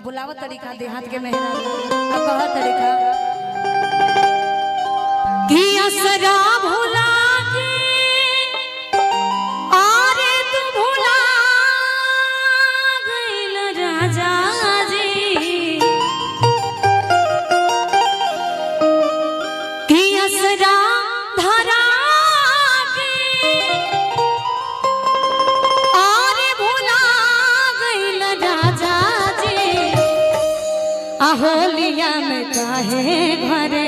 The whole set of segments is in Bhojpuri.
बुलावा तरीका देहात के मेहरा अब कहा तरीका कि असरा भुला के आरे तू भुला गइल राजा जी कि असरा धरा अहोलिया में काहे घरे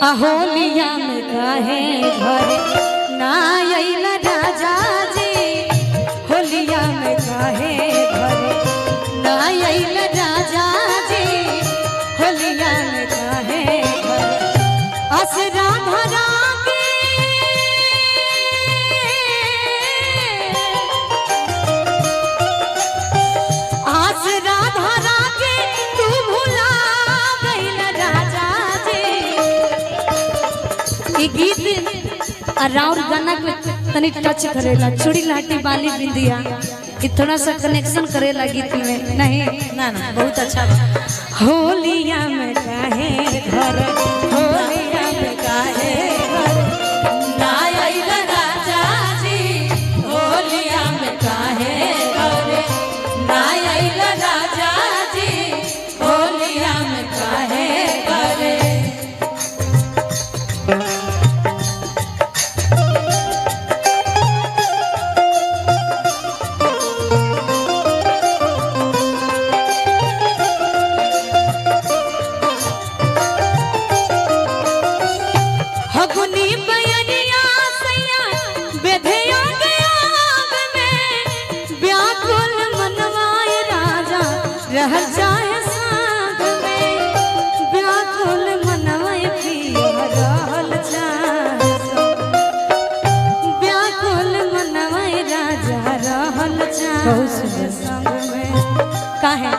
अहोलिया में काहे घरे ना आइल राजा जी होलिया में काहे घरे ना आइल राजा जी होलिया में काहे घरे असरा धरा के आसरा धरा के तू भुला गीत राउर गाना के तनी टच करेला चूड़ी लाटी बाली बिंदिया कि थोड़ा सा कनेक्शन करेला गीत में नहीं ना ना बहुत अच्छा होलिया में काहे घर होलिया में काहे घर ना आइल राजा जी होलिया में काहे घर ना आइल राजा जी होलिया में काहे घर रह जाए साथ में व्याकुल मनवाए पिया रहल जाए व्याकुल मनवाए राजा रहल जाए संग में काहे